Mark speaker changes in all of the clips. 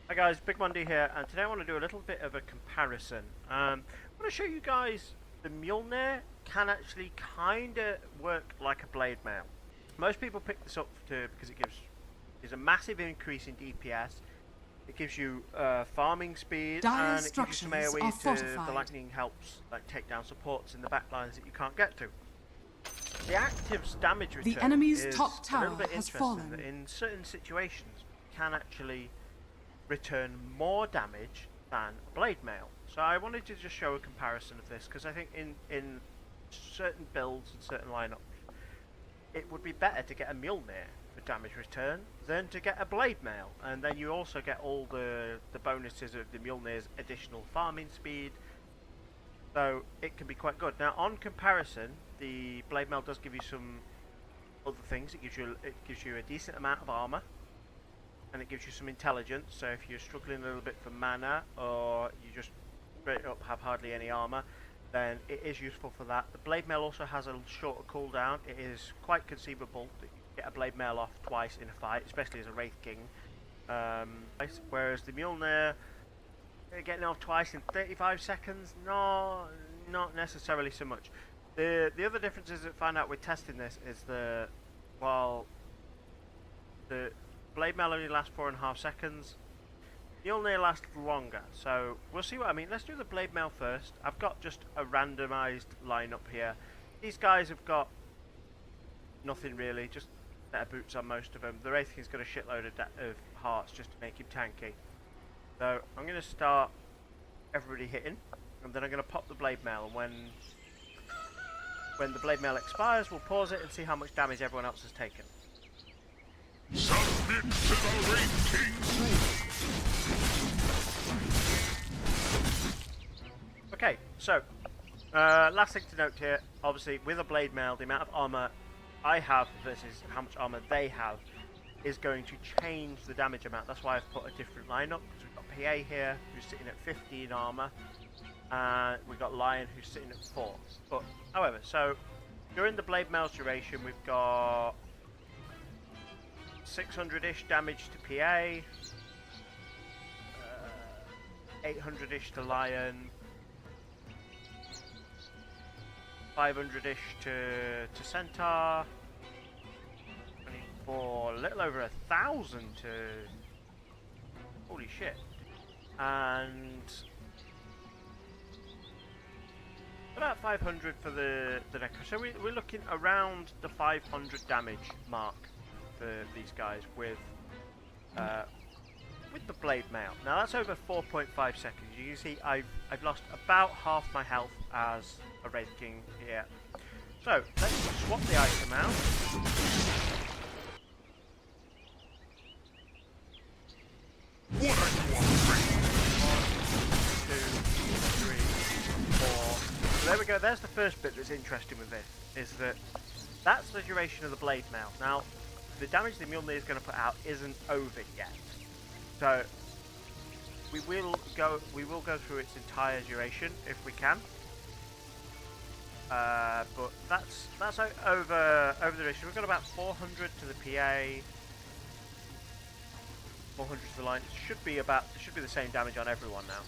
Speaker 1: Hi guys, Big Monday here, and today I want to do a little bit of a comparison. I want to show you guys the Mjollnir can actually kind of work like a blade mail. Most people pick this up because it gives a massive increase in DPS. It gives you farming speed,
Speaker 2: Dire
Speaker 1: and it gives you some
Speaker 2: structures
Speaker 1: AoE
Speaker 2: are
Speaker 1: to
Speaker 2: fortified.
Speaker 1: the lightning helps like take down supports in the back lines that you can't get to. The active's damage return
Speaker 2: The enemy's
Speaker 1: is
Speaker 2: top
Speaker 1: a
Speaker 2: tower
Speaker 1: little bit
Speaker 2: has
Speaker 1: interesting.
Speaker 2: fallen.
Speaker 1: That in certain situations, you can actually return more damage than blade mail. So I wanted to just show a comparison of this because I think in certain builds and certain lineups it would be better to get a Mjollnir for damage return than to get a blade mail, and then you also get all the bonuses of the Mjolnir's additional farming speed, so it can be quite good. Now on comparison, the blade mail does give you some other things. It gives you a decent amount of armor, and it gives you some intelligence, so if you're struggling a little bit for mana or you just straight up have hardly any armor, then it is useful for that. The blade mail also has a shorter cooldown. It is quite conceivable that you get a blade mail off twice in a fight, especially as a Wraith King. Whereas the Mjollnir, getting off twice in 35 seconds, no, not necessarily so much. The other differences that I found out with testing this is that while the blade mail only lasts 4.5 seconds, Mjollnir lasts longer, so we'll see what I mean. Let's do the blade mail first. I've got just a randomized lineup here. These guys have got nothing really, just better boots on most of them. The Wraith King's got a shitload of hearts just to make him tanky. So I'm going to start everybody hitting, and then I'm going to pop the blade mail, and when the blade mail expires, we'll pause it and see how much damage everyone else has taken.
Speaker 3: Submit to the Wraith King's
Speaker 1: Okay, so last thing to note here, obviously with a blade mail, the amount of armor I have versus how much armor they have is going to change the damage amount. That's why I've put a different lineup, because we've got PA here who's sitting at 15 armor, and we've got Lion who's sitting at 4. But however, so during the blade mail's duration, we've got 600-ish damage to PA, 800-ish to Lion, 500-ish to Centaur, 24, a little over 1,000 to... holy shit. And about 500 for the Necro. So we're looking around the 500 damage mark for these guys with the blade mail. Now that's over 4.5 seconds. You can see I've lost about half my health as a Wraith King here. So let's swap the item out. 1, 2, 3, 4. So there we go. There's the first bit that's interesting with this, is that that's the duration of the blade mail. Now the damage the Mjollnir is going to put out isn't over yet, so we will go through its entire duration if we can. But that's over the duration. We've got about 400 to the PA, 400 to the line. It should be the same damage on everyone now.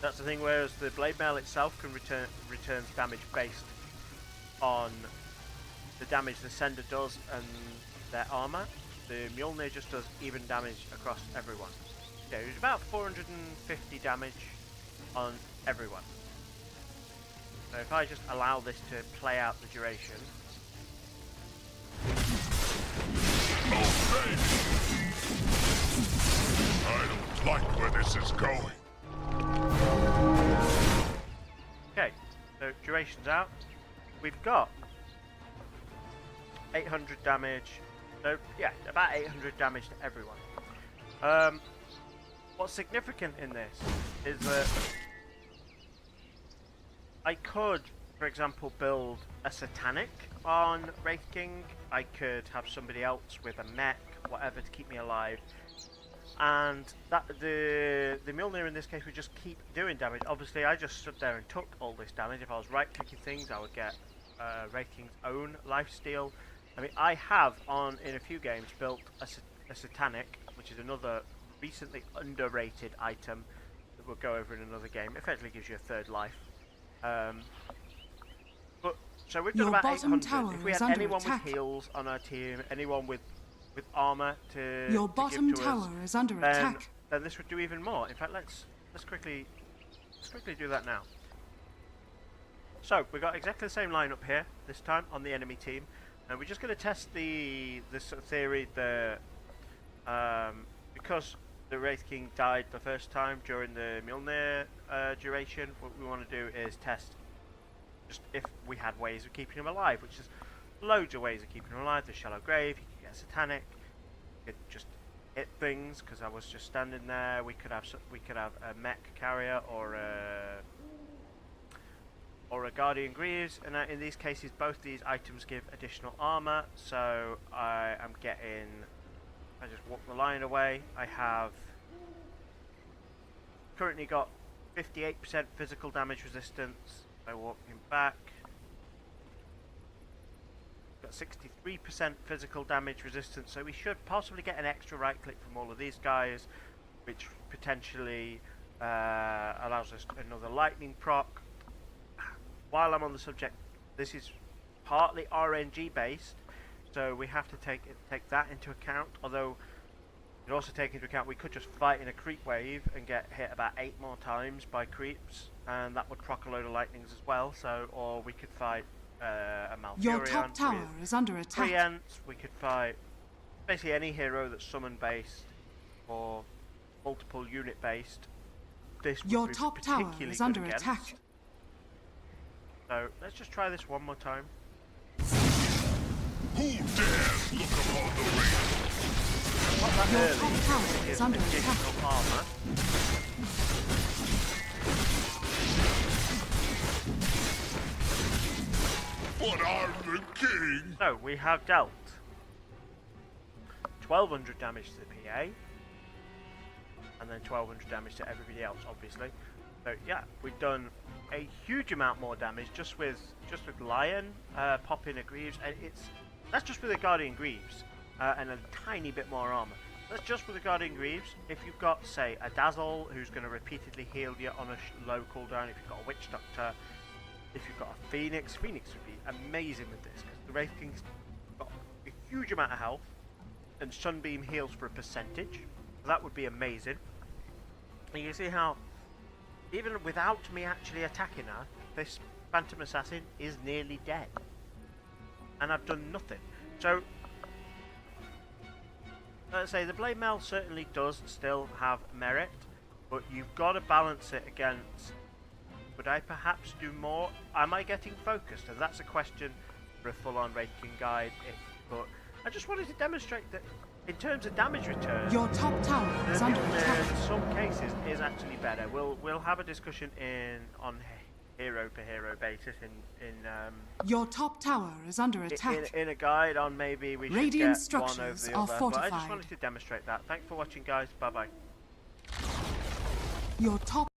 Speaker 1: That's the thing. Whereas the blade mail itself can returns damage based on the damage the sender does and their armor. The Mjollnir just does even damage across everyone. Okay, it's about 450 damage on everyone. So if I just allow this to play out the duration.
Speaker 3: I don't like where this is going.
Speaker 1: Okay, so duration's out. We've got 800 damage. So yeah, about 800 damage to everyone. What's significant in this is that I could, for example, build a Satanic on Wraith King. I could have somebody else with a mech, whatever, to keep me alive. And that the Mjollnir in this case would just keep doing damage. Obviously, I just stood there and took all this damage. If I was right-clicking things, I would get Wraith King's own lifesteal. I mean, I have in a few games built a Satanic, which is another recently underrated item that we'll go over in another game. It effectively gives you a third life. But so we've done
Speaker 2: Your
Speaker 1: about
Speaker 2: bottom
Speaker 1: 800.
Speaker 2: tower
Speaker 1: If we
Speaker 2: is
Speaker 1: had
Speaker 2: under
Speaker 1: anyone
Speaker 2: attack.
Speaker 1: with heals on our team, anyone with armor to
Speaker 2: Your
Speaker 1: to
Speaker 2: bottom
Speaker 1: give to
Speaker 2: tower
Speaker 1: us,
Speaker 2: is under attack.
Speaker 1: then this would do even more. In fact, let's quickly do that now. So we've got exactly the same lineup here this time on the enemy team, and we're just going to test this sort of theory that because the Wraith King died the first time during the Mjollnir duration, what we want to do is test just if we had ways of keeping him alive, which is loads of ways of keeping him alive. The Shallow Grave, you could get Satanic, you could just hit things because I was just standing there. We could have a mech carrier or a Guardian Greaves, and in these cases both these items give additional armor, so I just walk the line away. I have currently got 58% physical damage resistance. I walk him back. Got 63% physical damage resistance, so we should possibly get an extra right click from all of these guys, which potentially allows us another lightning proc. While I'm on the subject, this is partly RNG based, so we have to take that into account. Although you also take into account we could just fight in a creep wave and get hit about 8 more times by creeps, and that would proc a load of lightnings as well. So, or we could fight a Malfurion.
Speaker 2: Your top tower is under attack.
Speaker 1: Preempt. We could fight basically any hero that's summon based or multiple unit based. This would
Speaker 2: Your
Speaker 1: be
Speaker 2: top
Speaker 1: particularly
Speaker 2: tower is
Speaker 1: good
Speaker 2: under
Speaker 1: against.
Speaker 2: attack.
Speaker 1: So let's just try this one more time.
Speaker 3: Who dares look upon the Wraith?
Speaker 1: Not that
Speaker 2: Your
Speaker 1: early.
Speaker 2: top tower
Speaker 1: It
Speaker 2: is
Speaker 1: gives
Speaker 2: under
Speaker 1: additional
Speaker 2: attack.
Speaker 1: armor.
Speaker 3: But I'm the king!
Speaker 1: So we have dealt 1200 damage to the PA, and then 1200 damage to everybody else, obviously. So yeah, we've done a huge amount more damage just with Lion popping a Greaves, and that's just with a Guardian Greaves and a tiny bit more armor. That's just with the Guardian Greaves. If you've got, say, a Dazzle who's going to repeatedly heal you on a low cooldown, if you've got a Witch Doctor, if you've got a Phoenix would be amazing with this because the Wraith King's got a huge amount of health, and Sunbeam heals for a percentage. So that would be amazing. And you can see how, even without me actually attacking her, this Phantom Assassin is nearly dead. And I've done nothing. So, let's say the Blade Mail certainly does still have merit, but you've got to balance it against, would I perhaps do more? Am I getting focused? And that's a question for a full-on Wraith King guide. But I just wanted to demonstrate that in terms of damage return,
Speaker 2: Your top tower is under attack.
Speaker 1: in some cases is actually better. We'll have a discussion on hero per hero basis
Speaker 2: Your top tower is under attack.
Speaker 1: in a guide on maybe we
Speaker 2: Radiant
Speaker 1: should get one over
Speaker 2: structures
Speaker 1: the
Speaker 2: are
Speaker 1: other. But I
Speaker 2: fortified.
Speaker 1: just wanted to demonstrate that. Thanks for watching, guys. Bye bye.
Speaker 2: Your top